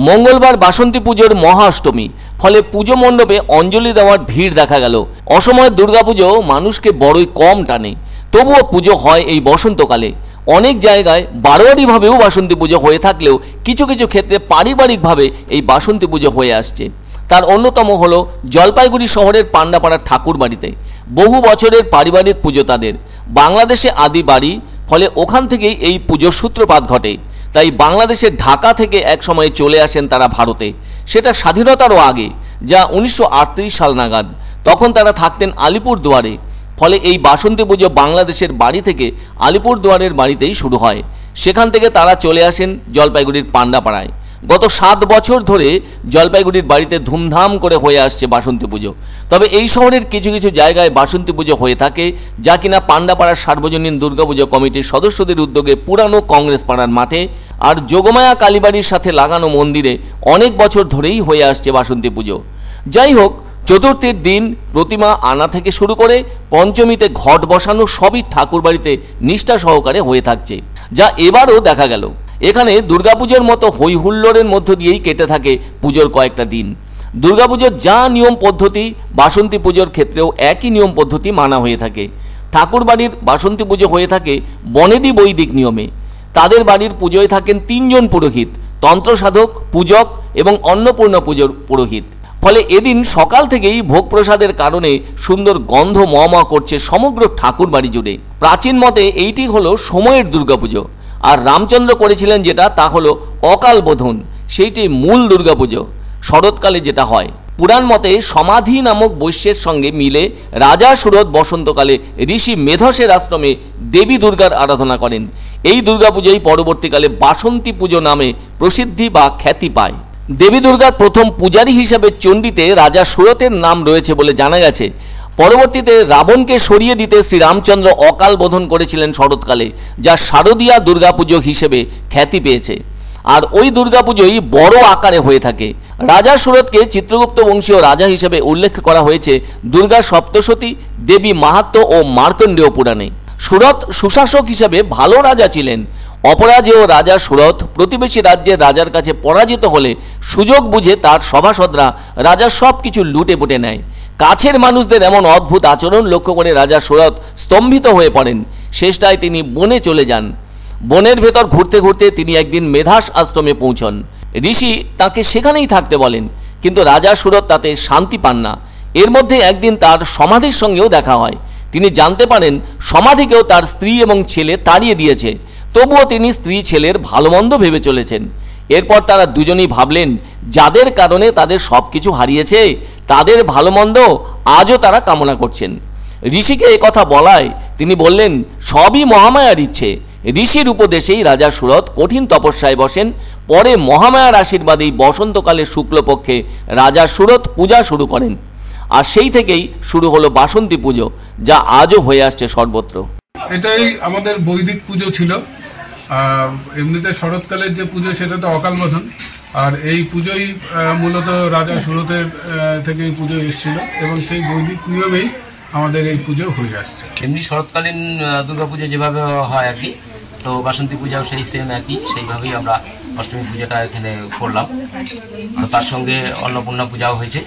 মঙ্গলবার বাসন্তী পুজোর মহাষ্টমী, ফলে পুজো মণ্ডপে অঞ্জলি দেওয়ার ভিড় দেখা গেল। অসময়ের দুর্গাপুজো মানুষকে বড়ই কম টানে, তবুও পুজো হয় এই বসন্তকালে। অনেক জায়গায় বারোয়ারিভাবেও বাসন্তী পুজো হয়ে থাকলেও কিছু কিছু ক্ষেত্রে পারিবারিকভাবে এই বাসন্তী পুজো হয়ে আসছে। তার অন্যতম হলো জলপাইগুড়ি শহরের পান্ডাপাড়ার ঠাকুর বাড়িতে। বহু বছরের পারিবারিক পুজো তাদের, বাংলাদেশে আদি বাড়ি, ফলে ওখান থেকেই এই পুজোর সূত্রপাত ঘটে। তাই বাংলাদেশের ঢাকা থেকে এক সময়ে চলে আসেন তারা ভারতে, সেটা স্বাধীনতারও আগে, যা 1938 সাল নাগাদ। তখন তারা থাকতেন আলিপুরদুয়ারে। ফলে এই বাসন্তী পুজো বাংলাদেশের বাড়ি থেকে আলিপুরদুয়ারের বাড়িতেই শুরু হয়। সেখান থেকে তারা চলে আসেন জলপাইগুড়ির পান্ডাপাড়ায়। গত 7 বছর ধরে জলপাইগুড়ির বাড়িতে ধুমধাম করে হয়ে আসছে বাসন্তী পুজো। তবে এই শহরের কিছু কিছু জায়গায় বাসন্তী পুজো হয়ে থাকে, যা কিনা পান্ডাপাড়ার সার্বজনীন দুর্গাপুজো কমিটির সদস্যদের উদ্যোগে পুরানো কংগ্রেস পাড়ার মাঠে আর যোগমায়া কালীবাড়ির সাথে লাগানো মন্দিরে অনেক বছর ধরেই হয়ে আসছে বাসন্তী পুজো। যাই হোক, চতুর্থীর দিন প্রতিমা আনা থেকে শুরু করে পঞ্চমীতে ঘট বসানো সবই ঠাকুরবাড়িতে নিষ্ঠা সহকারে হয়ে থাকছে, যা এবারও দেখা গেল। এখানে দুর্গাপুজোর মতো হই হুল্লোড়ের মধ্য দিয়েই কেটে থাকে পুজোর কয়েকটা দিন। দুর্গাপুজোর যা নিয়ম পদ্ধতি, বাসন্তী পুজোর ক্ষেত্রেও একই নিয়ম পদ্ধতি মানা হয়ে থাকে। ঠাকুরবাড়ির বাসন্তী পুজো হয়ে থাকে বনেদি বৈদিক নিয়মে। তাদের বাড়ির পুজোয় থাকেন 3 জন পুরোহিত, তন্ত্রসাধক, পূজক এবং অন্নপূর্ণা পুজোর পুরোহিত। ফলে এদিন সকাল থেকেই ভোগ প্রসাদের কারণে সুন্দর গন্ধ মমা করছে সমগ্র ঠাকুরবাড়ি জুড়ে। প্রাচীন মতে এইটি হলো সময়ের দুর্গাপুজো, আর রামচন্দ্র করেছিলেন যেটা, তা হলো অকাল বোধন, সেইটি মূল দুর্গাপুজো শরৎকালে যেটা হয়। পুরাণ মতে সমাধি নামক বৈশ্যের সঙ্গে মিলে রাজা সুরত বসন্তকালে ঋষি মেধসের আশ্রমে দেবী দুর্গার আরাধনা করেন। এই দুর্গাপুজোই পরবর্তীকালে বাসন্তী পুজো নামে প্রসিদ্ধি বা খ্যাতি পায়। দেবী দুর্গার প্রথম পূজারী হিসাবে চণ্ডীতে রাজা সুরতের নাম রয়েছে বলে জানা গেছে। পরবর্তীতে রাবণকে সরিয়ে দিতে শ্রীরামচন্দ্র অকাল বোধন করেছিলেন শরৎকালে, যা শারদীয়া দুর্গাপুজো হিসেবে খ্যাতি পেয়েছে। আর ওই দুর্গাপুজোই বড় আকারে হয়ে থাকে। রাজা সুরতকে চিত্রগুপ্ত বংশীয় রাজা হিসেবে উল্লেখ করা হয়েছে দুর্গা সপ্তশতী, দেবী মাহাত্ম্য ও মার্কণ্ডেয় পুরাণে। সুরত সুশাসক হিসেবে ভালো রাজা ছিলেন। অপরাজেয় রাজা সুরত প্রতিবেশী রাজ্যের রাজার কাছে পরাজিত হলে সুযোগ বুঝে তার সভাসদরা রাজার সব কিছু লুটে পুটে নেয়। কাছের মানুষদের এমন অদ্ভুত আচরণ লক্ষ্য করে রাজা সুরত স্তম্ভিত হয়ে পড়েন। শেষটায় তিনি বনে চলে যান। বনের ভেতর ঘুরতে ঘুরতে তিনি একদিন মেধাস আশ্রমে পৌঁছন। ঋষি তাকে সেখানেই থাকতে বলেন, কিন্তু রাজা সুরত তাতে শান্তি পান না। এর মধ্যে একদিন তার সমাধির সঙ্গেও দেখা হয়। তিনি জানতে পারেন সমাধিকেও তার স্ত্রী এবং ছেলে তাড়িয়ে দিয়েছে, তবুও তিনি স্ত্রী ছেলের ভালো মন্দ ভেবে চলেছেন। এরপর তারা দুজনেই ভাবলেন, যাদের কারণে তাদের সব কিছু হারিয়েছে তাদের ভালো মন্দ আজও তারা কামনা করছেন। ঋষিকে একথা বলায় তিনি বললেন, সবই মহামায়ার ইচ্ছে। ঋষির উপদেশেই রাজা সুরত কঠিন তপস্যায় বসেন। পরে মহামায়ার আশীর্বাদেই বসন্তকালের শুক্লপক্ষে রাজা সুরত পূজা শুরু করেন। আর সেই থেকেই শুরু হলো বাসন্তী পুজো, যা আজও হয়ে আসছে সর্বত্র। এটাই আমাদের বৈদিক পুজো ছিল। এমনিতে শরৎকালের যে পুজো সেটা তো অকাল বোধন, আর এই পুজোই মূলত রাজা সুরতের থেকে এই পুজো এসেছিল এবং সেই বৈদিক নিয়মেই আমাদের এই পুজো হয়ে আসছে। এমনি শরৎকালীন দুর্গাপুজো যেভাবে হয় আর কি, তো বাসন্তী পূজাও সেই সেম একই, সেইভাবেই আমরা অষ্টমী পূজাটা এখানে করলাম। তার সঙ্গে অন্নপূর্ণা পূজাও হয়েছে।